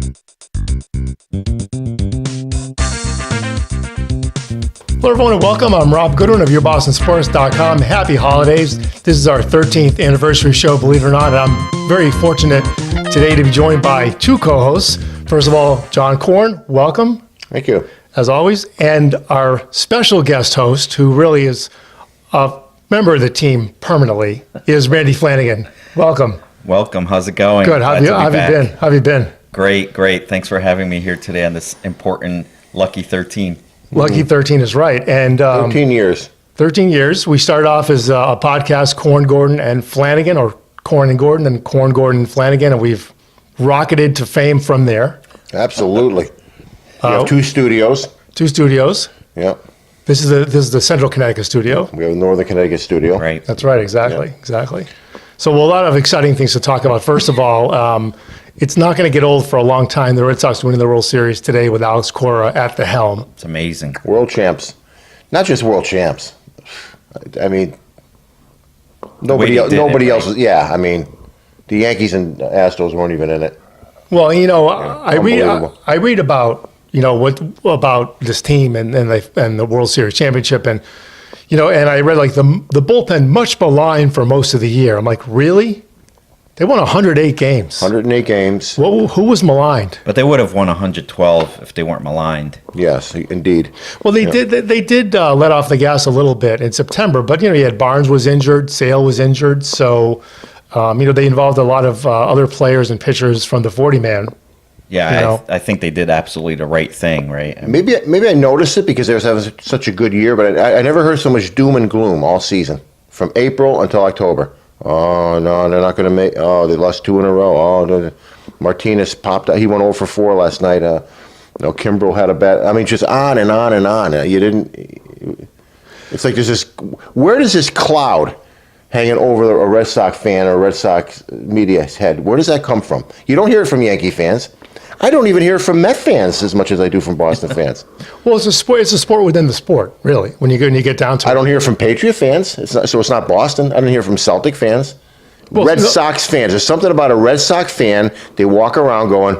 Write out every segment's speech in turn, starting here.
Hello, everyone, and welcome. I'm Rob Goodwin of YourBostonSports.com. Happy holidays. This is our 13th anniversary show, believe it or not, and I'm very fortunate today to be joined by two co-hosts. First of all, John Korn, welcome. Thank you. As always. And our special guest host, who really is a member of the team permanently, is Randy Flanagan. Welcome. Welcome. How's it going? Good. How have you been? Great. Thanks for having me here today on this important Lucky 13. Lucky 13 is right. And 13 years. 13 years. We started off as a podcast, Korn, Gordon, and Flanagan, or Korn and Gordon, and Korn, Gordon, and Flanagan, and we've rocketed to fame from there. Absolutely. We have two studios. Two studios. Yeah. This is the Central Connecticut studio. We have a Northern Connecticut studio. Right. That's right. Exactly. So a lot of exciting things to talk about. First of all, it's not going to get old for a long time. The Red Sox winning the World Series today with Alex Cora at the helm. It's amazing. World champs. Not just world champs. I mean, nobody else. Yeah, I mean, the Yankees and Astros weren't even in it. Well, I read about about this team and the World Series championship, and and I read like the bullpen much maligned for most of the year. I'm like, really? They won 108 games. 108 games. Well, who was maligned? But they would have won 112 if they weren't maligned. Yes, indeed. Well, they did let off the gas a little bit in September, but you had Barnes was injured, Sale was injured, so they involved a lot of other players and pitchers from the 40-man. Yeah, I think they did absolutely the right thing, right? I mean, maybe I noticed it because they was having such a good year, but I never heard so much doom and gloom all season, from April until October. Oh, no, they're not going to make. Oh, they lost 2 in a row. Oh, Martinez popped out. He went 0 for 4 last night. Kimbrel had a bad. I mean, just on and on and on. You didn't. It's like there's this. Where does this cloud hanging over a Red Sox fan or a Red Sox media's head? Where does that come from? You don't hear it from Yankee fans. I don't even hear it from Met fans as much as I do from Boston fans. Well, it's a sport. It's a sport within the sport, really. When you get down to it, I don't hear it from Patriot fans. It's not Boston. I don't hear it from Celtic fans. Well, Red Sox fans. There's something about a Red Sox fan. They walk around going,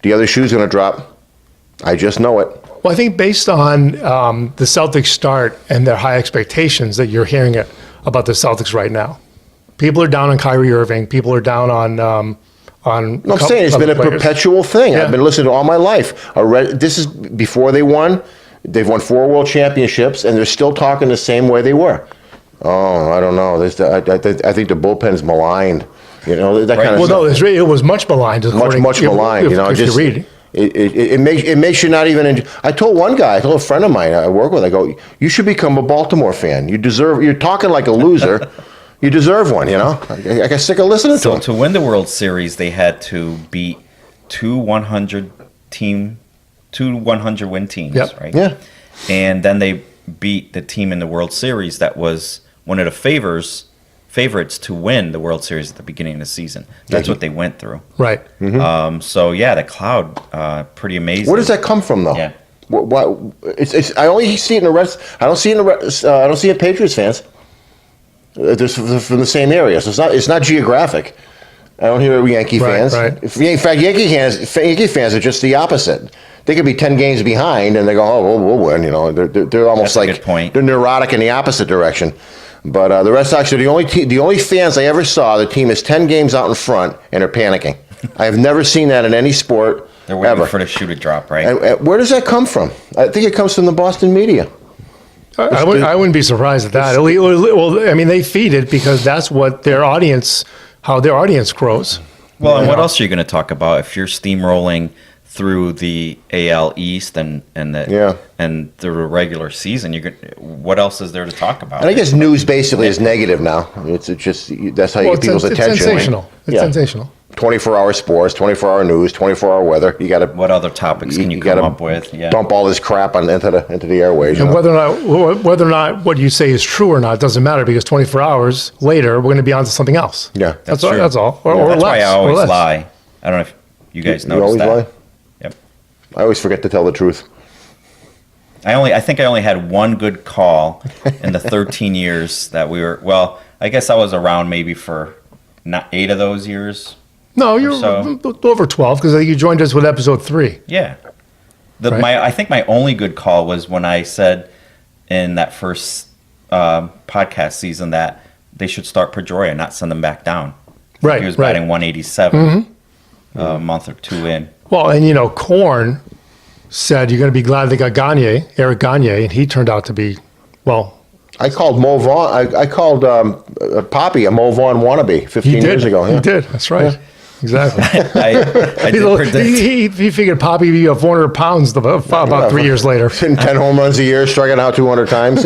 "The other shoe's going to drop." I just know it. Well, I think based on the Celtics start and their high expectations, that you're hearing it about the Celtics right now. People are down on Kyrie Irving. People are down on. I'm saying it's been a perpetual thing. Yeah. I've been listening to all my life. This is before they won. They've won 4 world championships, and they're still talking the same way they were. Oh, I don't know. I think the bullpen's maligned. That kind of. Well, no, it was much maligned. Much maligned. If you read. It makes you not even. I told a friend of mine I work with. I go, you should become a Baltimore fan. You're talking like a loser. You deserve one, I got sick of listening to them. So to win the World Series, they had to beat two 100-win teams, yep. right? Yeah. And then they beat the team in the World Series that was one of the favorites to win the World Series at the beginning of the season. That's what they went through. Right. Mm-hmm. The cloud, pretty amazing. Where does that come from, though? Yeah. I only see it in the Reds. I don't see it I don't see it in Patriots fans. They're from the same area, so it's not geographic. I don't hear Yankee fans. Right. In fact, Yankee fans are just the opposite. They could be 10 games behind, and they go, "Oh, we'll win." They're almost That's a good point. They're neurotic in the opposite direction. But the Red Sox are the only fans I ever saw. The team is 10 games out in front, and they're panicking. I have never seen that in any sport. They're waiting ever. for the shoe to drop, right? And where does that come from? I think it comes from the Boston media. I wouldn't be surprised at that. Well, I mean, they feed it because that's what how their audience grows. Well, and what else are you going to talk about if you're steamrolling through the AL East and the regular season? What else is there to talk about? And I guess news basically is negative now. It's just that's how you get people's attention. It's sensational. It's sensational. 24-hour sports, 24-hour news, 24-hour weather. You got to. What other topics can you come up with? Yeah. Dump all this crap into the airways. And whether or not what you say is true or not doesn't matter because 24 hours later we're going to be on to something else. Yeah, that's all. That's all. Or that's less. Why I always lie. I don't know if you guys notice that. Lie? Yep. I always forget to tell the truth. I think I only had one good call in the 13 years that we were. Well, I guess I was around maybe for not 8 of those years. No, you're so. over 12 because you joined us with episode 3. Yeah. Right. I think my only good call was when I said in that first podcast season that they should start Pedroia, not send him back down. Right. He was right. batting 187 a month or two in. Well, and Korn said you're going to be glad they got Eric Gagne, and he turned out to be, well. I called Mo Vaughn. I called Poppy a Mo Vaughn wannabe 15 years ago. Yeah. He did. That's right. Yeah. Exactly. I did predict. He figured Poppy would be up 400 pounds about 3 years later. Hitting 10 home runs a year, striking out 200 times,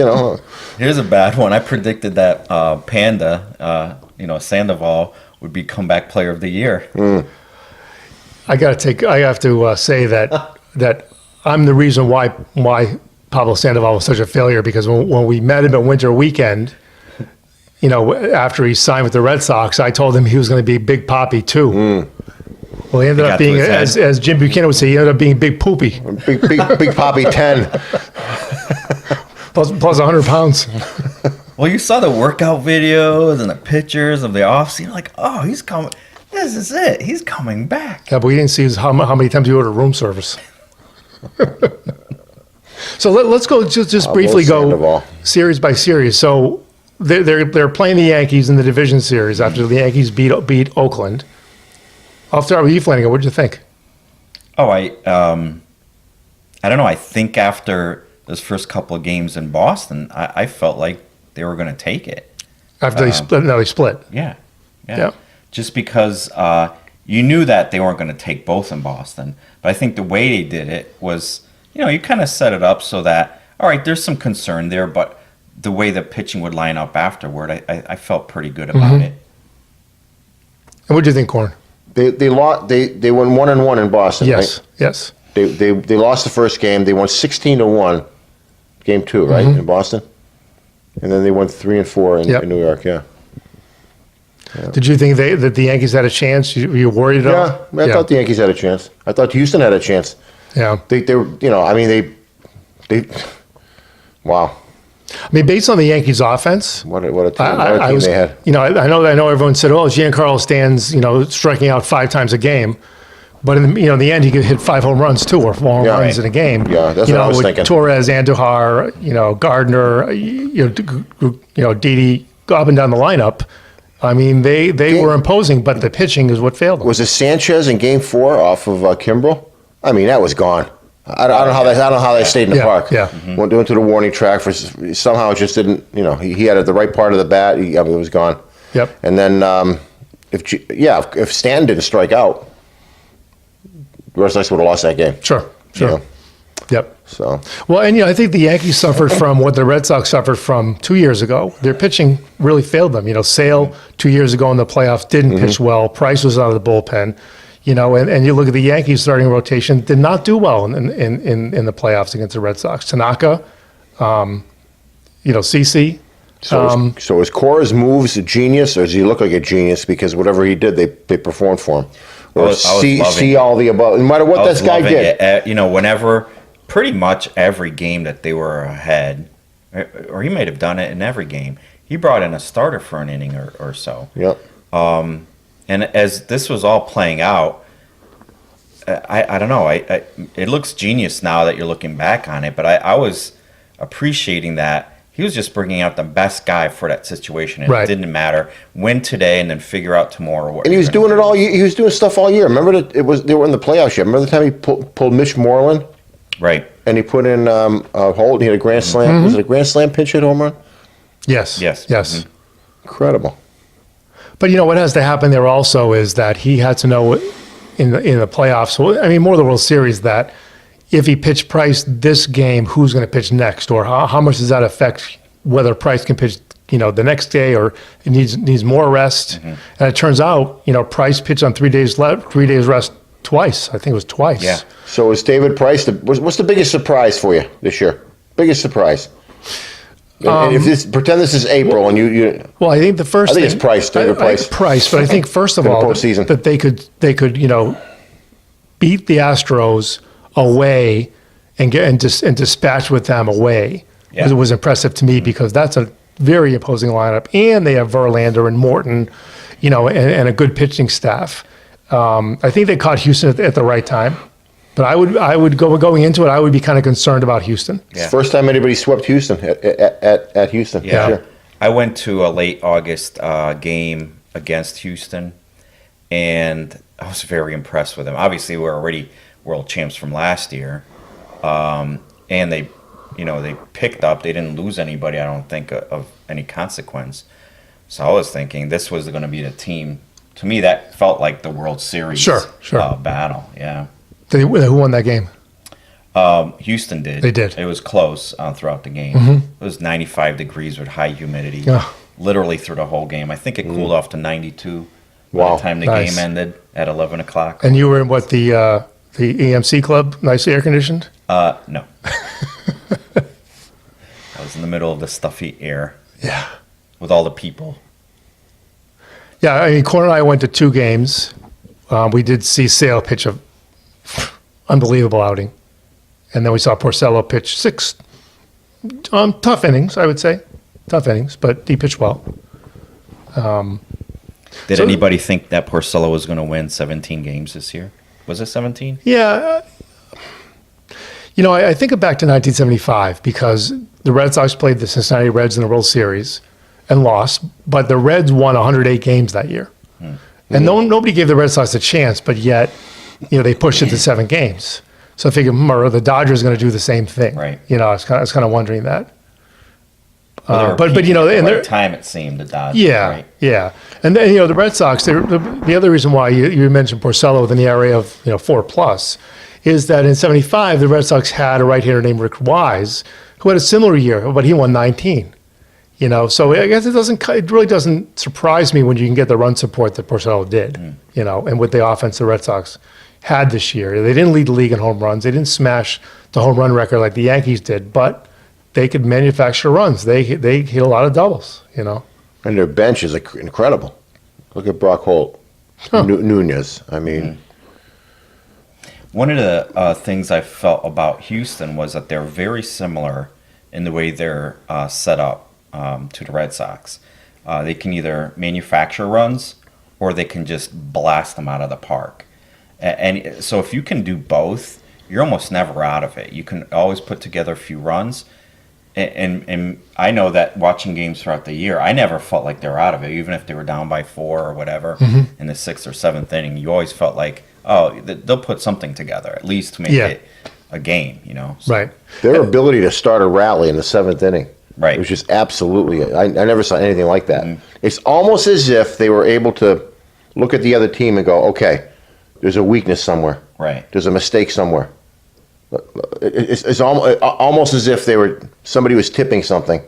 Here's a bad one. I predicted that Panda, Sandoval, would be comeback player of the year. I have to say that I'm the reason why Pablo Sandoval was such a failure, because when we met him at Winter Weekend, after he signed with the Red Sox, I told him he was going to be Big Poppy too. Well, he ended up being, as Jim Buchanan would say, he ended up being Big Poopy. Big Poppy 10. plus 100 pounds. Well, you saw the workout videos and the pictures of the offseason. Like, oh, he's coming. This is it. He's coming back. Yeah, but we didn't see how many times he ordered room service. So let's go just briefly go series by series. So they're playing the Yankees in the division series after the Yankees beat Oakland. I'll start with you, Flanagan. What did you think? Oh, I don't know. I think after those first couple of games in Boston, I felt like they were going to take it. After they split? No, they split. Yeah. Yeah. Just because you knew that they weren't going to take both in Boston. But I think the way they did it was, you kind of set it up so that, all right, there's some concern there, but the way the pitching would line up afterward, I felt pretty good about it. And what do you think, Korn? They lost. They won 1-1 in Boston. Yes, right? yes. They lost the first game. They won 16-1, game 2, right, in Boston, and then they won 3-4 in New York. Yeah. Did you think that the Yankees had a chance? Were you worried at all? Yeah, I thought the Yankees had a chance. I thought Houston had a chance. Yeah. They were, wow. I mean, based on the Yankees' offense, What a team they had. I know everyone said, "Oh, Giancarlo Stanton's, striking out 5 times a game," but in the end, he could hit 5 home runs too, or 4 home runs in a game. Yeah, that's what I was thinking. Torres, Andujar, Gardner, Didi, go up and down the lineup. I mean, they were imposing, but the pitching is what failed them. Was it Sanchez in Game 4 off of Kimbrel? I mean, that was gone. I don't know how they stayed in the park. Yeah. Went into the warning track for somehow it just didn't. He had it at the right part of the bat. It was gone. Yep. And then if Stan didn't strike out, the Red Sox would have lost that game. Sure. Yep. So well, and I think the Yankees suffered from what the Red Sox suffered from 2 years ago. Their pitching really failed them. Sale 2 years ago in the playoffs didn't pitch well. Price was out of the bullpen. And you look at the Yankees starting rotation, did not do well in the playoffs against the Red Sox. Tanaka, CC. So is Cora's moves a genius, or does he look like a genius because whatever he did, they performed for him? Or see all the above, no matter what this guy did. Whenever, pretty much every game that they were ahead, or he might have done it in every game, he brought in a starter for an inning or so. Yep. And as this was all playing out, I don't know. It looks genius now that you're looking back on it, but I was appreciating that he was just bringing out the best guy for that situation. And it didn't matter. Win today and then figure out tomorrow what. And he was doing it all. He was doing stuff all year. Remember that they were in the playoffs. Remember the time he pulled Mitch Moreland? Right. And he put in Holt. He had a grand slam. Was it a grand slam pinch hit home run? Yes. Incredible. But what has to happen there also is that he had to know in the playoffs, more of the World Series, that if he pitched Price this game, who's going to pitch next, or how much does that affect whether Price can pitch the next day, or it needs more rest. And it turns out Price pitched on 3 days rest twice. I think it was twice. Yeah. So is David Price what's the biggest surprise for you this year? Biggest surprise. If pretend this is April and you well, I think the first thing, it's Price, David Price. Price, but I think first of all that they could beat the Astros away and dispatch with them away. It was impressive to me because that's a very imposing lineup, and they have Verlander and Morton, and a good pitching staff. I think they caught Houston at the right time. But I would going into it, I would be kind of concerned about Houston. It's the first time anybody swept Houston at Houston. Yeah. Sure. I went to a late August game against Houston, and I was very impressed with them. Obviously, we're already world champs from last year, and they picked up. They didn't lose anybody, I don't think, of any consequence. So I was thinking this was going to be the team. To me, that felt like the World Series Sure. battle. Yeah. Who won that game? Houston did. They did. It was close throughout the game. Mm-hmm. It was 95 degrees with high humidity, Yeah. literally through the whole game. I think it cooled off to 92 by Wow. the time the Nice. game ended at 11 o'clock. And you were in what, the EMC club, nicely air conditioned? No. I was in the middle of the stuffy air Yeah. with all the people. Yeah, I mean, Corn and I went to 2 games. We did see Sale pitch a unbelievable outing. And then we saw Porcello pitch 6 tough innings, I would say. Tough innings, but he pitched well. Did So- anybody think that Porcello was going to win 17 games this year? Was it 17? Yeah. I think back to 1975 because the Red Sox played the Cincinnati Reds in the World Series and lost, but the Reds won 108 games that year. And nobody gave the Red Sox a chance, but yet, they pushed it to 7 games. So I figured, are the Dodgers going to do the same thing? Right. I was kind of wondering that. Well, they were but peaking at the and right they're time it seemed, the Dodgers. yeah, Right? yeah. And then, the Red Sox, the other reason why you mentioned Porcello with an ERA of 4+ is that in '75 the Red Sox had a right-hander named Rick Wise who had a similar year, but he won 19. So I guess it really doesn't surprise me when you can get the run support that Porcello did. And with the offense the Red Sox had this year, they didn't lead the league in home runs. They didn't smash the home run record like the Yankees did, but they could manufacture runs. They hit a lot of doubles. And their bench is incredible. Look at Brock Holt, Nunez. I mean, One of the things I felt about Houston was that they're very similar in the way they're set up to the Red Sox. They can either manufacture runs or they can just blast them out of the park. And so if you can do both, you're almost never out of it. You can always put together a few runs. And I know that watching games throughout the year, I never felt like they were out of it, even if they were down by 4 or whatever in the 6th or 7th inning. You always felt like, they'll put something together at least to make it a game, So, Right. their ability to start a rally in the 7th inning. Right. It was just absolutely, I never saw anything like that. It's almost as if they were able to look at the other team and go, okay, there's a weakness somewhere. Right. There's a mistake somewhere. It's almost as if somebody was tipping something,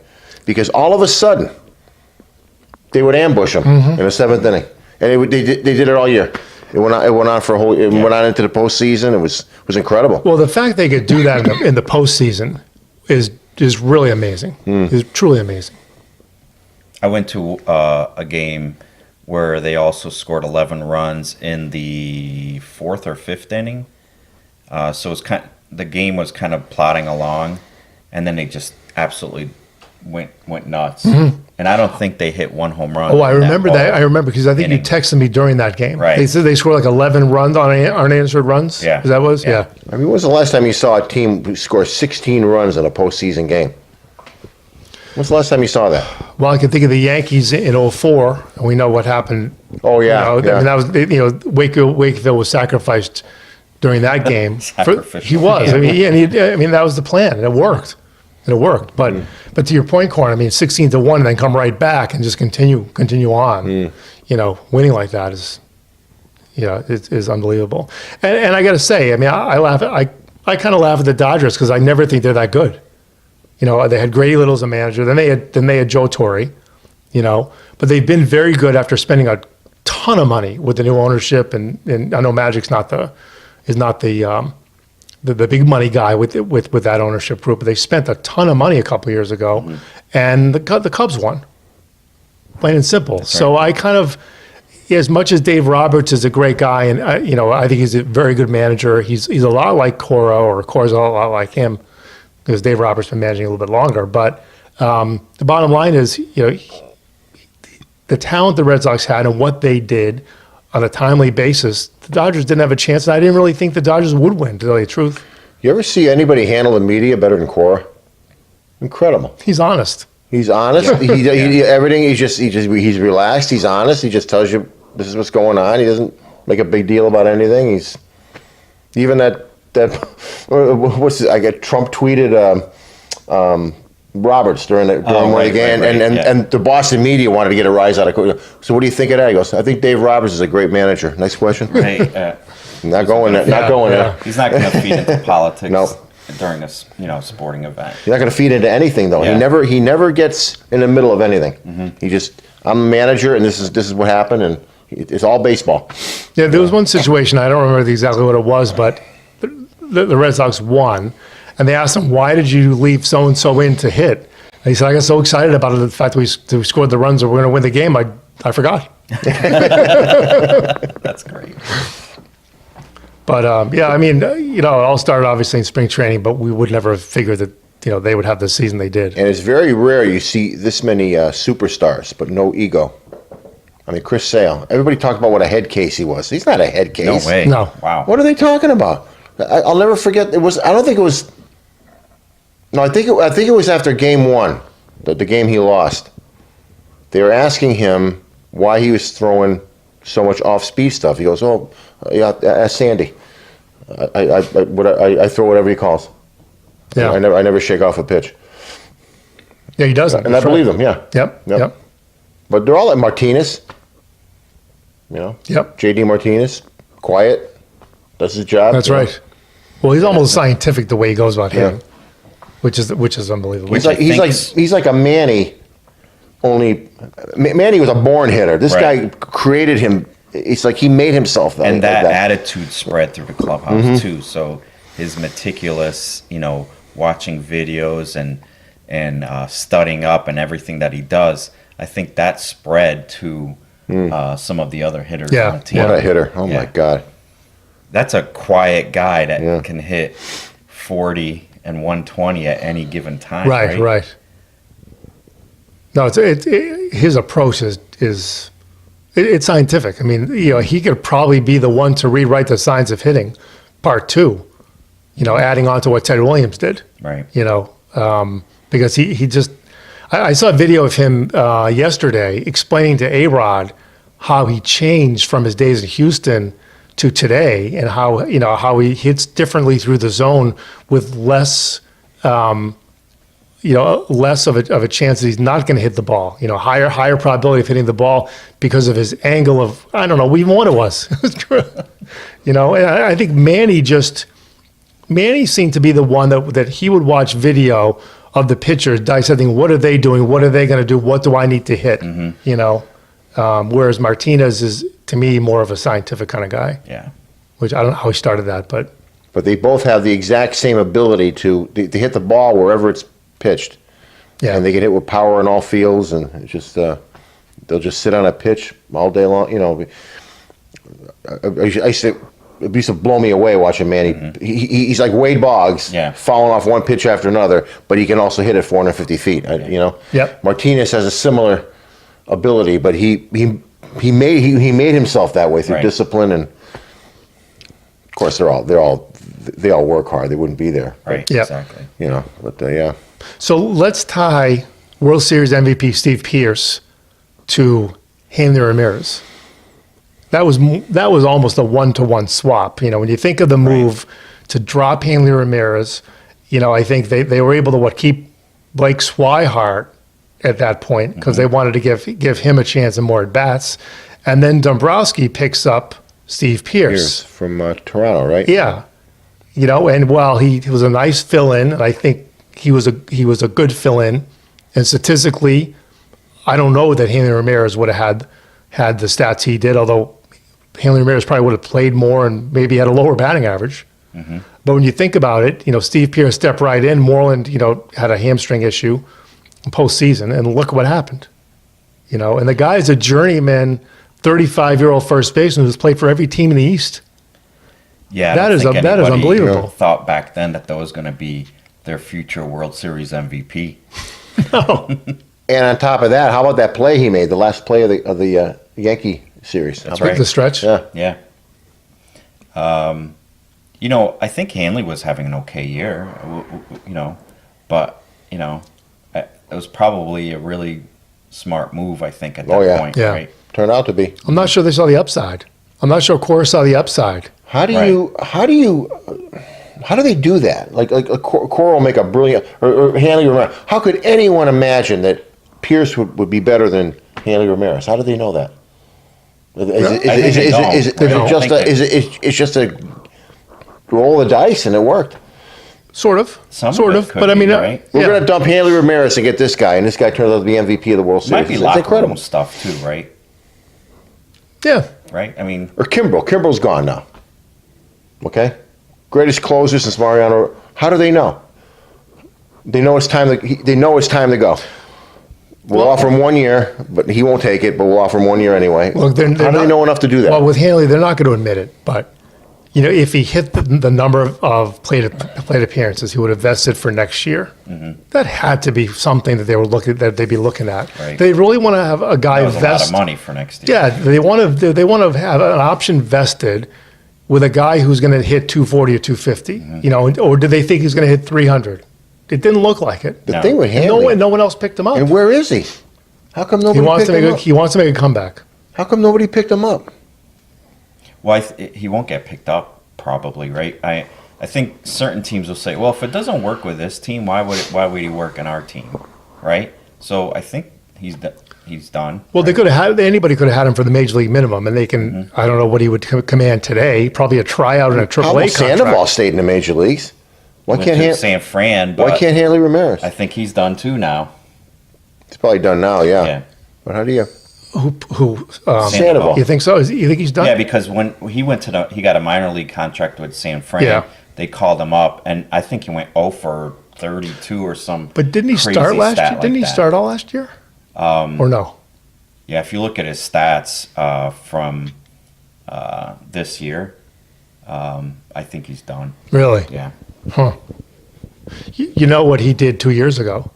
because all of a sudden they would ambush them in the 7th inning, and they did it all year. It went on for a whole. It went on into the postseason. It was incredible. Well, the fact they could do that in the postseason is really amazing. Is truly amazing. I went to a game where they also scored 11 runs in the 4th or 5th inning. So the game was kind of plodding along, and then they just absolutely went nuts. And I don't think they hit one home run. Oh, I in remember that. whole I remember because I think inning. you texted me during that game. Right. They said they scored like 11 runs on unanswered runs. Yeah. Is that what it was? Yeah. Yeah. I mean, when was the last time you saw a team who score 16 runs in a postseason game? When's the last time you saw that? Well, I can think of the Yankees in '04, and we know what happened. Oh yeah, I mean, that was Wakefield was sacrificed during that game. Sacrificial. He was. I mean, that was the plan, and it worked. But to your point, Corn, I mean, 16-1, and then come right back and just continue on. Winning like that is unbelievable. And I got to say, I mean, I kind of laugh at the Dodgers because I never think they're that good. They had Grady Little as a manager. Then they had Joe Torre. But they've been very good after spending a ton of money with the new ownership. And I know Magic's not the big money guy with that ownership group. But they spent a ton of money a couple years ago, and the Cubs won. Plain and simple. So I kind of, as much as Dave Roberts is a great guy, and I think he's a very good manager. He's a lot like Cora, or Cora's a lot like him, because Dave Roberts has been managing a little bit longer. But the bottom line is, the talent the Red Sox had and what they did on a timely basis, the Dodgers didn't have a chance, and I didn't really think the Dodgers would win, to tell you the truth. You ever see anybody handle the media better than Cora? Incredible. He's honest. He's honest. Everything. He's relaxed. He's honest. He just tells you this is what's going on. He doesn't make a big deal about anything. He's even that what's this? I get Trump tweeted Roberts during one of the game, and the Boston media wanted to get a rise out of Cora. So what do you think of that? He goes, I think Dave Roberts is a great manager. Next question. Hey, not going there. Not going there. he's not going to feed into politics. No. During this, sporting event. He's not going to feed into anything, though. Yeah. He never gets in the middle of anything. He just, I'm a manager, and this is what happened, and it's all baseball. Yeah, there was one situation, I don't remember exactly what it was, but the Red Sox won, and they asked him, why did you leave so-and-so in to hit? And he said, I got so excited about it, the fact that we scored the runs that we're going to win the game, I forgot. That's great. But, I mean, it all started obviously in spring training, but we would never have figured that, they would have the season they did. And it's very rare you see this many superstars, but no ego. I mean, Chris Sale, everybody talked about what a head case he was. He's not a head case. No way. No. Wow. What are they talking about? I'll never forget. I don't think it was. No, I think it was after game 1, the game he lost. They were asking him why he was throwing so much off-speed stuff. He goes, "Oh, yeah, ask Sandy. I throw whatever he calls. Yeah. I never shake off a pitch." Yeah, he doesn't. And I believe him. Yeah. Yep. But they're all like Martinez. Yep. JD Martinez, quiet, does his job. That's right. Well, he's almost scientific the way he goes about hitting, which is unbelievable. He's like a Manny. Only Manny was a born hitter. This guy created him. It's like he made himself that. And that attitude spread through the clubhouse too. So his meticulous, watching videos and studying up and everything that he does, I think that spread to some of the other hitters on the team. What a hitter! Oh my God. That's a quiet guy that can hit 40 and 120 at any given time. Right. No, his approach is it's scientific. I mean, he could probably be the one to rewrite the science of hitting, part 2. Adding on to what Ted Williams did. Right. Because he just, I saw a video of him yesterday explaining to A-Rod how he changed from his days in Houston to today, and how he hits differently through the zone with less less of a chance that he's not going to hit the ball. Higher probability of hitting the ball because of his angle of, I don't know, even what it was. And I think Manny seemed to be the one that he would watch video of the pitchers dissecting, what are they doing? What are they going to do? What do I need to hit? Whereas Martinez is, to me, more of a scientific kind of guy. Yeah. Which I don't know how he started that, but they both have the exact same ability to hit the ball wherever it's pitched. yeah. And they can hit with power in all fields, and it's just they'll just sit on a pitch all day long. It used to blow me away watching Manny. He's like Wade Boggs, falling off one pitch after another, but he can also hit it 450 feet. Yep. Martinez has a similar ability, but he made himself that way through discipline, and of course they all work hard. They wouldn't be there. Right. Yep. Exactly. But yeah. So let's tie World Series MVP Steve Pearce to Hanley Ramirez. That was almost a 1-to-1 swap. When you think of the move to drop Hanley Ramirez, I think they were able to keep Blake Swihart at that point because they wanted to give him a chance and more at bats, and then Dombrowski picks up Steve Pearce from Toronto, right? Yeah, and while he was a nice fill-in, and I think he was a good fill-in, and statistically, I don't know that Hanley Ramirez would have had the stats he did, although Hanley Ramirez probably would have played more and maybe had a lower batting average. But when you think about it, Steve Pearce stepped right in. Moreland, had a hamstring issue in postseason, and look what happened. And the guy is a journeyman, 35-year-old first baseman who's played for every team in the East. Yeah, that is unbelievable. Thought back then that was going to be their future World Series MVP. No. And on top of that, how about that play he made, the last play of the Yankee Series. That's How big- right. The stretch. Yeah. Yeah. I think Hanley was having an okay year, but, it was probably a really smart move, I think, at that Oh, yeah. point, Yeah. right? Turned out to be. I'm not sure they saw the upside. I'm not sure Cora saw the upside. How do they do that? Like a Cora will make a brilliant, or Hanley Ramirez. How could anyone imagine that Pierce would be better than Hanley Ramirez? How do they know that? It's just a roll of the dice and it worked. Sort of. Some of sort it of. could But I be, mean, right? We're yeah. going to dump Hanley Ramirez and get this guy, and this guy turns out to be MVP of the World Series. Might be It's locker incredible. room stuff, too, right? Yeah. Right? I mean, Or Kimbrel. Kimbrel's gone now. Okay? Greatest closer since Mariano. How do they know? They know it's time to go. We'll offer him 1 year, but he won't take it, but we'll offer him 1 year anyway. Look, How do they know enough to do that? Well, with Hanley, they're not going to admit it, but if he hit the number of plate appearances, he would have vested for next year. Mm-hmm. That had to be something that they'd be looking at. Right. They really want to have a guy that was a lot vest. of money for next year. Yeah, they want to have an option vested with a guy who's going to hit 240 or 250. Mm-hmm. Or do they think he's going to hit 300? It didn't look like it. The No. thing with And Hanley, no one else picked him up. and where is he? How come He nobody wants picked to him up? he wants to make a comeback. How come nobody picked him up? Well, he won't get picked up, probably, right? I think certain teams will say, well, if it doesn't work with this team, why would he work in our team, right? So I think he's done. Well, they could have had anybody could have had him for the major league minimum, and they can. I don't know what he would command today. Probably a tryout and a Pablo AAA contract. Sandoval stayed in the major leagues. Why Went can't to Han- San Fran, but Why can't Hanley Ramirez? I think he's done too now. It's probably done now, yeah. Yeah. But how do you? Who Sandoval. you think so? You think he's done? Yeah, because when he went to he got a minor league contract with San Fran. Yeah. They called him up, and I think he went 0 for 32 or some. But didn't he crazy start last stat year? like Didn't he that. start all last year? Or no? Yeah, if you look at his stats from this year, I think he's done. Really? Yeah. Huh. You know what he did 2 years ago?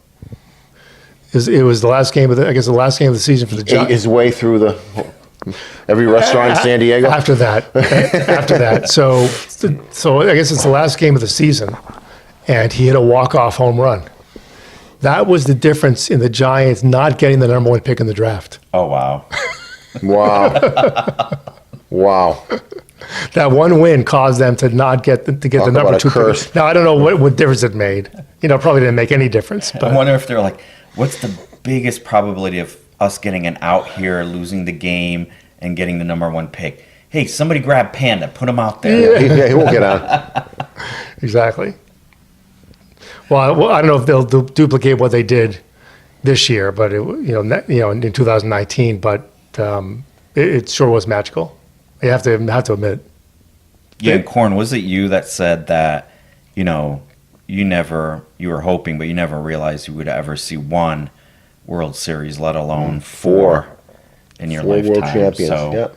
It was the last game of the season for the Ate Giants. his way through every restaurant in San Diego. After that, so I guess it's the last game of the season, and he hit a walk-off home run. That was the difference in the Giants not getting the number one pick in the draft. Oh wow. Wow. Wow. That one win caused them to not get the Talk number about a two curse. pick. Now I don't know what difference it made. Probably didn't make any difference. I But wonder if they're like, what's the biggest probability of us getting an out here, losing the game, and getting the number one pick? Hey, somebody grab Panda, put him out there. He won't get on. exactly. Well, I don't know if they'll duplicate what they did this year, but in 2019. But it sure was magical. You have to admit. Yeah, and Corn, was it you that said that, you were hoping, but you never realized you would ever see one World Series, let alone four in your 4 lifetime. world champions. So, Yep.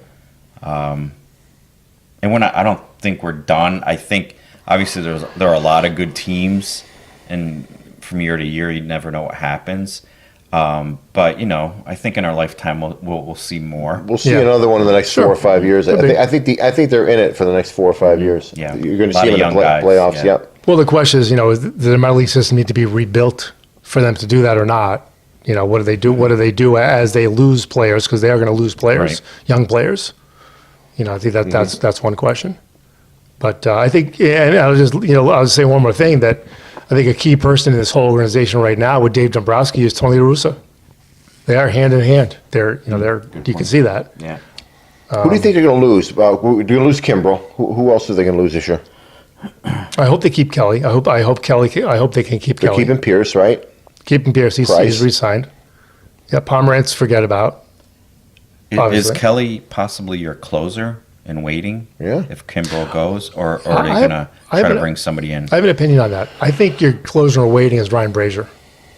and I don't think we're done. I think obviously there are a lot of good teams, and from year to year you never know what happens. But I think in our lifetime we'll see more. We'll see Yeah. another one in the next Sure. 4 or 5 years. Could be. I think they're in it for the next 4 or 5 years. Yeah. You're going A to lot see of them in the young guys, playoffs. yeah. Yep. Well, the question is, does the minor league system need to be rebuilt for them to do that or not? What do they do? What do they do as they lose players? Because they are going to lose players, Right. young players. I think Mm-hmm. that's one question. But I think, and I'll say one more thing, that I think a key person in this whole organization right now with Dave Dombrowski is Tony La Russa. They are hand in hand. You can see that. Yeah. Who do you think they're going to lose? They're going to lose Kimbrel. Who else are they going to lose this year? I hope they keep Kelly. I hope Kelly. I hope they can keep They're Kelly. keeping Pierce, right? Keeping Pierce. He's Price. re-signed. Yeah, Pomerantz, forget about. Is Obviously. Kelly possibly your closer in waiting? Yeah. If Kimbrel goes, or are they I- gonna I try have to an- bring somebody in? I have an opinion on that. I think your closer in waiting is Ryan Brazier.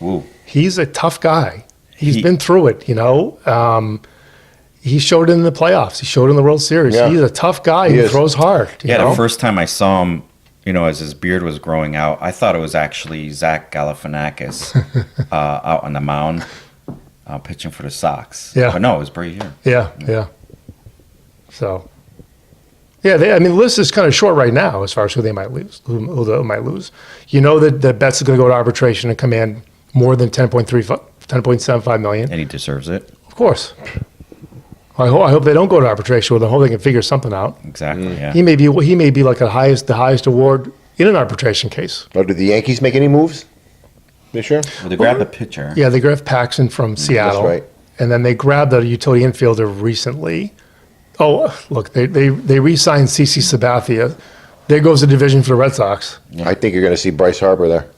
Ooh. He's a tough guy. He's He- been through it, He showed it in the playoffs. He showed it in the World Series. Yeah. He's a tough guy He who is. throws hard. you Yeah, know? the first time I saw him, as his beard was growing out, I thought it was actually Zach Galifianakis out on the mound pitching for the Sox. Yeah. But no, it was Brazier. Yeah. So, yeah, I mean, the list is kind of short right now as far as who they might lose, who they might lose. You know that Betts is going to go to arbitration and command more than $10.75 million. And he deserves it. Of course. I hope they don't go to arbitration with him. I hope they can figure something out. Exactly. Yeah. He may be like the highest award in an arbitration case. Oh, did the Yankees make any moves this year? Well, they grabbed the pitcher. Yeah, they grabbed Paxton from Seattle. right. And then they grabbed a utility infielder recently. Oh, look, they re-signed CC Sabathia. There goes the division for the Red Sox. I think you're going to see Bryce Harper there.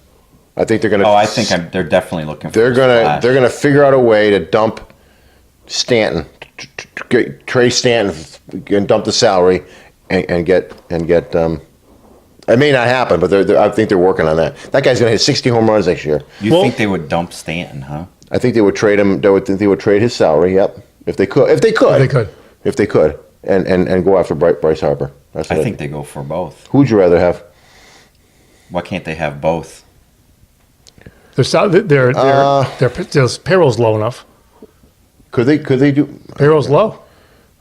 I think they're going to. Oh, I think they're definitely looking for. They're gonna figure out a way to dump Stanton, trade Stanton, and dump the salary, and get. It may not happen, but I think they're working on that. That guy's gonna hit 60 home runs next year. You think they would dump Stanton, huh? I think they would trade him. They would trade his salary. Yep, if they could. And go after Bryce Harper. That's what I think they go for both. Who'd you rather have? Why can't they have both? Their payroll's low enough. Could they do? Payroll's low.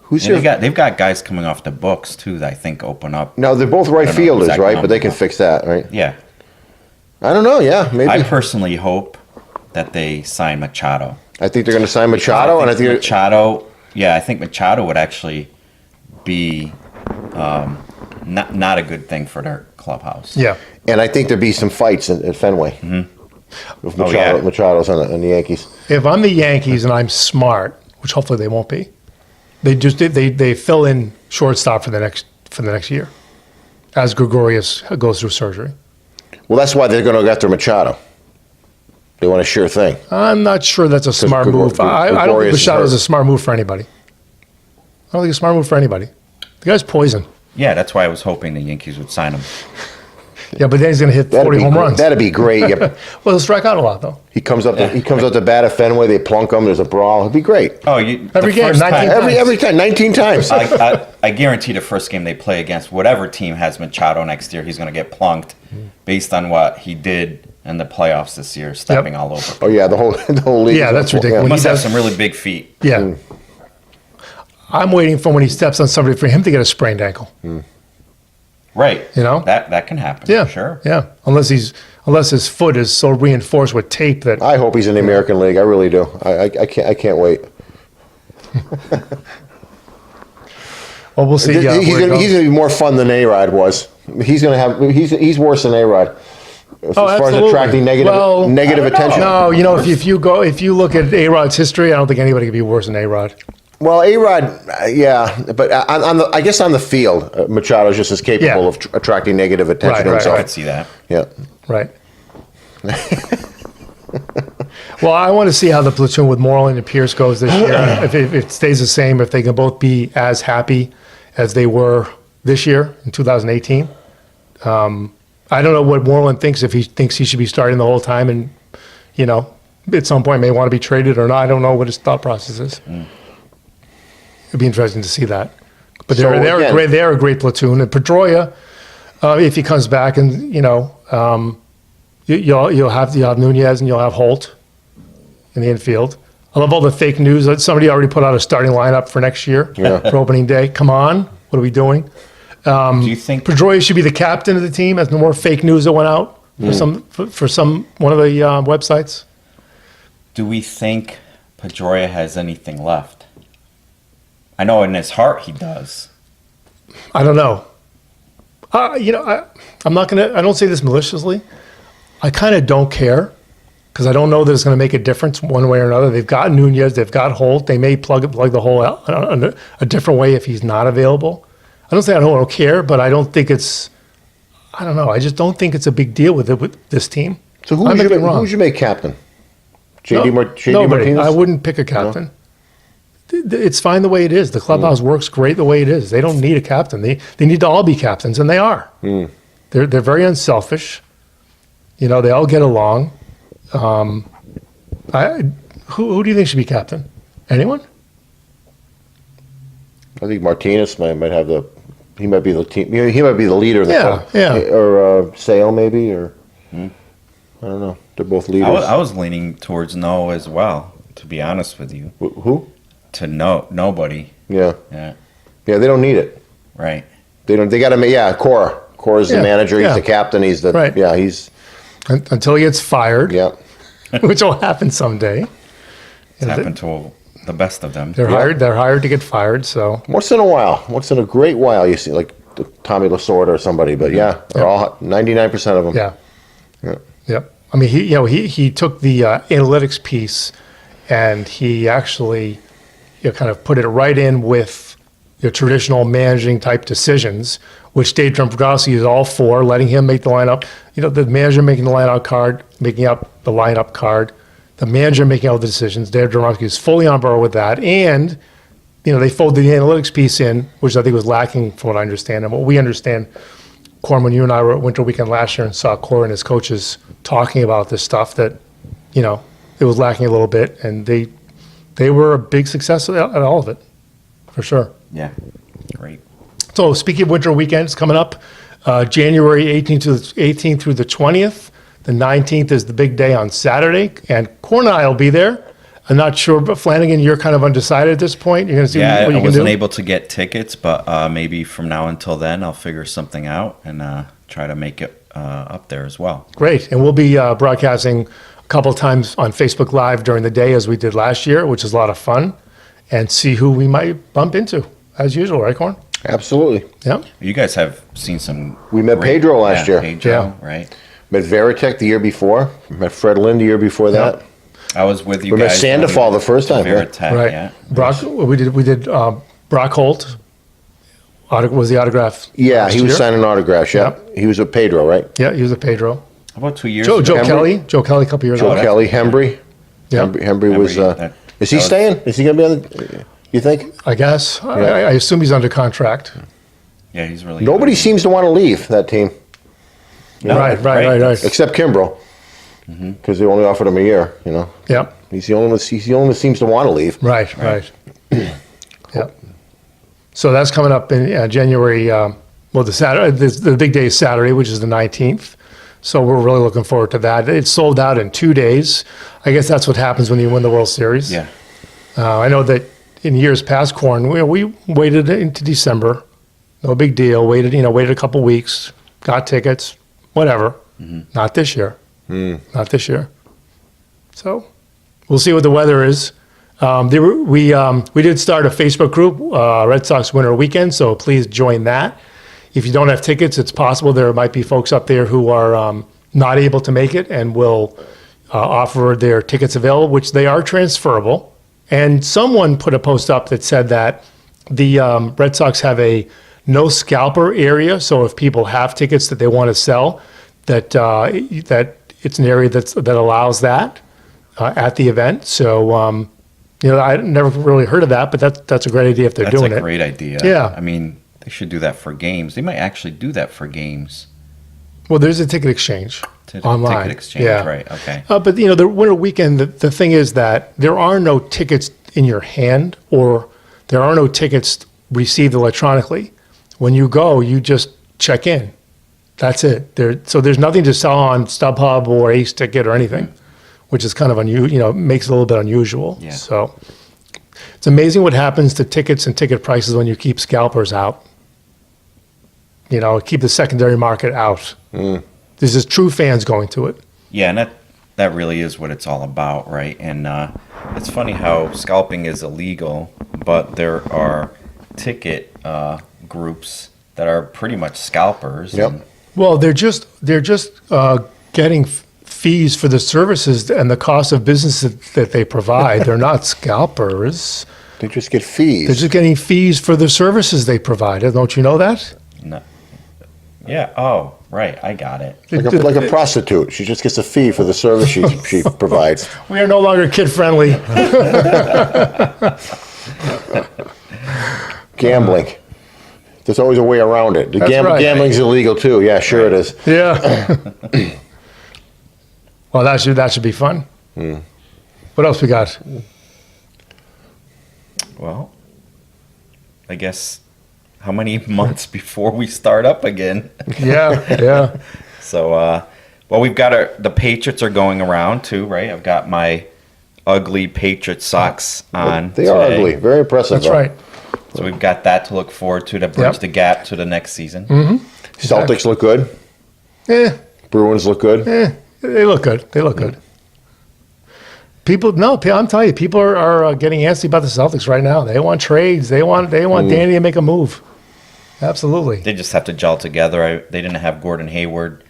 Who's And they've got guys coming off the books too that I think open up. No, they're both right I don't know fielders, exactly right? how But they many. can fix that, right? Yeah. I don't know. Yeah, maybe. I personally hope that they sign Machado. I think they're going to sign Machado, and I think Machado. Yeah, I think Machado would actually be not a good thing for their clubhouse. Yeah. and I think there'd be some fights at Fenway. If Machado's on the Yankees. If I'm the Yankees and I'm smart, which hopefully they won't be, they fill in shortstop for the next year, as Gregorius goes through surgery. Well, that's why they're going to go after Machado. They want a sure thing. I'm not sure that's a smart move. I don't think Gregorius is Machado's hurt. a smart move for anybody. I don't think it's a smart move for anybody. The guy's poison. Yeah, that's why I was hoping the Yankees would sign him. Yeah, but then he's going to hit 40 home runs. That'd be great. Yeah. Well, he'll strike out a lot, though. He comes up to bat at Fenway. They plunk him. There's a brawl. It'd be great. Oh, Every game, 19 times. Every time, 19 times. I guarantee the first game they play against whatever team has Machado next year, he's going to get plunked based on what he did in the playoffs this year, stepping all over. Oh yeah, the whole league. Yeah, that's ridiculous. He When must he have does- some really big feet. Yeah. I'm waiting for when he steps on somebody for him to get a sprained ankle. Right. You know? That can happen. Yeah. Sure. Yeah. Unless his foot is so reinforced with tape that. I hope he's in the American League. I really do. I can't wait. Well, we'll see. He's where it gonna goes. be more fun than A-Rod was. He's worse than A-Rod. As far as absolutely. attracting negative Well, attention. No, if you look at A-Rod's history, I don't think anybody could be worse than A-Rod. Well, A-Rod, yeah, but I guess on the field, Machado's just as capable Yeah. of attracting negative attention Right, himself. I could see that. Yeah. Right. Well, I want to see how the platoon with Moreland and Pierce goes this year. If it stays the same, if they can both be as happy as they were this year in 2018. I don't know what Moreland thinks, if he thinks he should be starting the whole time and, at some point may want to be traded or not. I don't know what his thought process is. It'd be interesting to see that. But So, again- they're a great platoon. And Pedroia, if he comes back and, you'll have Nunez and you'll have Holt in the infield. I love all the fake news. Somebody already put out a starting lineup for next year for opening day. Come on. What are we doing? Do you think Pedroia should be the captain of the team, as no more fake news that went out for one of the websites. Do we think Pedroia has anything left? I know in his heart he does. I don't know. I'm not gonna. I don't say this maliciously. I kind of don't care because I don't know that it's going to make a difference one way or another. They've got Nunez. They've got Holt. They may plug the hole out a different way if he's not available. I don't say I don't care, but I don't think it's. I don't know. I just don't think it's a big deal with this team. So I may be wrong. who'd you make captain? Nobody. Martinez? I wouldn't pick a captain. It's fine the way it is. The clubhouse works great the way it is. They don't need a captain. They need to all be captains, and they are. They're very unselfish. They all get along. Who do you think should be captain? Anyone? I think Martinez might have the. He might be the team. He might be the leader of the club. Yeah. Or Sale maybe, or I don't know. They're both leaders. I was leaning towards no as well, to be honest with you. Who? To nobody. Yeah. Yeah. Yeah, they don't need it. Right. They don't. They got to. Yeah, Cora. Cora's the Yeah, manager. He's yeah. the captain. He's the. Right. Yeah, he's. Until he gets fired, Yeah. which will happen someday. It's happened to the best of them. They're hired. They're hired to get fired. So Once in a while. Once in a great while, you see like Tommy Lasorda or somebody. But yeah, they're all 99% of them. yeah, Yeah. yep. I mean, he took the analytics piece, and he actually kind of put it right in with your traditional managing type decisions, which Dave Dombrowski is all for, letting him make the lineup. The manager making the lineup card, making up the lineup card, the manager making all the decisions. Dave Dombrowski is fully on board with that, and they folded the analytics piece in, which I think was lacking from what I understand and what we understand. Corn, when you and I were at Winter Weekend last year and saw Corn and his coaches talking about this stuff, that it was lacking a little bit, and they were a big success at all of it, for sure. Yeah. Great. So speaking of Winter Weekends coming up, January 18th through the 20th. The 19th is the big day on Saturday, and Corn and I will be there. I'm not sure, but Flanagan, you're kind of undecided at this point. You're going to see Yeah, what you I can wasn't do. able to get tickets, but maybe from now until then, I'll figure something out and try to make it up there as well. Great, and we'll be broadcasting a couple times on Facebook Live during the day as we did last year, which is a lot of fun, and see who we might bump into, as usual, right, Corn? Absolutely. Yeah. You guys have seen some. We met Pedro last year. Pedro, Yeah. right? Met Veritek the year before. Met Fred Lynn the year before that. I was with you We met guys. Sandoval the first time, yeah. Veritek, Right. yeah. Brock, we did Brock Holt was the autograph. Yeah, last he was year. signing autographs. Yeah, he was with Pedro, right? Yeah, he was a Pedro. How about 2 years Joe ago? Kelly a couple years Joe ago. Kelly, Hembry. Yeah, Hembry was. Hembry, Is he that was- staying? Is he going to be on the? You think? I guess. I assume he's under contract. Yeah, he's really Nobody good. seems to want to leave that team No, Right. except Kimbrough, because they only offered him a year. Yep. He's the only one. He's the only one that seems to want to leave. Right. Yep. So that's coming up in January. The Saturday, the big day is Saturday, which is the 19th. So we're really looking forward to that. It's sold out in 2 days. I guess that's what happens when you win the World Series. Yeah. I know that in years past, Corn, we waited into December. No big deal. Waited a couple weeks, got tickets, whatever. Not this year. Not this year. So we'll see what the weather is. We did start a Facebook group, Red Sox Winter Weekend, so please join that. If you don't have tickets, it's possible there might be folks up there who are not able to make it and will offer their tickets available, which they are transferable. And someone put a post up that said that the Red Sox have a no scalper area, so if people have tickets that they want to sell, that it's an area that allows that at the event. So I never really heard of that, but that's a great idea if they're That's doing a it. great idea. Yeah. I mean, they should do that for games. They might actually do that for games. Well, there's a ticket exchange online. Ticket exchange, Yeah. right? Okay. But the Winter Weekend, the thing is that there are no tickets in your hand, or there are no tickets received electronically. When you go, you just check in. That's it. So there's nothing to sell on StubHub or Ace Ticket or anything, which is kind of unusual. Makes it a little bit unusual. Yeah. So it's amazing what happens to tickets and ticket prices when you keep scalpers out. Keep the secondary market out. There's just true fans going to it. Yeah, and that really is what it's all about, right? And it's funny how scalping is illegal, but there are ticket groups that are pretty much scalpers. Yep. And Well, they're just getting fees for the services and the cost of business that they provide. They're not scalpers. They just get fees. They're just getting fees for the services they provide. Don't you know that? no. Yeah. Oh, right. I got it. like a prostitute. She just gets a fee for the service she provides. We are no longer kid friendly. Gambling. There's always a way around it. That's right. Gambling's illegal too. Yeah, sure it is. Yeah. Well, that should be fun. What else we got? Well, I guess how many months before we start up again? Yeah. So, well, we've got the Patriots are going around too, right? I've got my ugly Patriot socks on. They are today. ugly. Very impressive. That's though. right. So we've got that to look forward to bridge the gap to the next season. Celtics look good. Eh, Bruins look good. they look good. They look good. I'm telling you, people are getting antsy about the Celtics right now. They want trades. They want Danny to make a move. Absolutely. They just have to gel together. They didn't have Gordon Hayward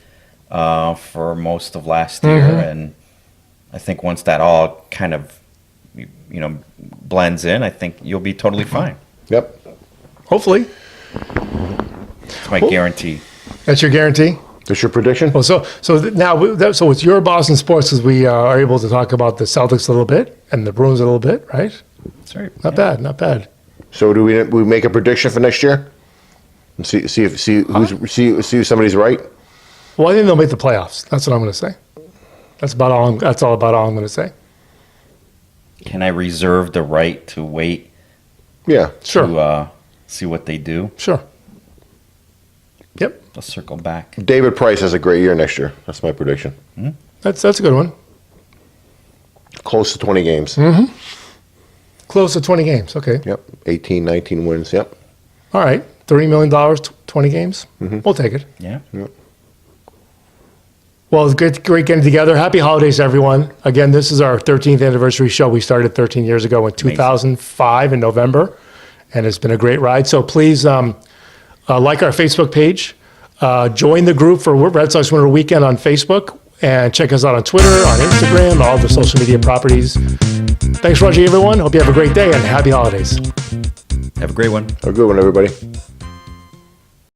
for most of last year, and I think once that all kind of blends in, I think you'll be totally fine. Yep. Hopefully. It's my guarantee. That's your guarantee? That's your prediction? Well, so it's your Boston sports because we are able to talk about the Celtics a little bit and the Bruins a little bit, right? That's right. Not bad, not bad. So do we make a prediction for next year? And see if somebody's right. Well, I think they'll make the playoffs. That's what I'm going to say. That's all I'm going to say. Can I reserve the right to wait Yeah. Sure. to see what they do? Sure. Yep. Let's circle back. David Price has a great year next year. That's my prediction. That's a good one. Close to 20 games. Close to 20 games. Okay. Yep. 18, 19 wins. Yep. All right. $30 million, 20 games. We'll take it. Yeah. Well, it's great getting together. Happy holidays, everyone. Again, this is our 13th anniversary show. We started 13 years ago in 2005 in November, and it's been a great ride. So please like our Facebook page. Join the group for Red Sox Winter Weekend on Facebook, and check us out on Twitter, on Instagram, all the social media properties. Thanks for watching, everyone. Hope you have a great day, and happy holidays. Have a great one. Have a good one, everybody.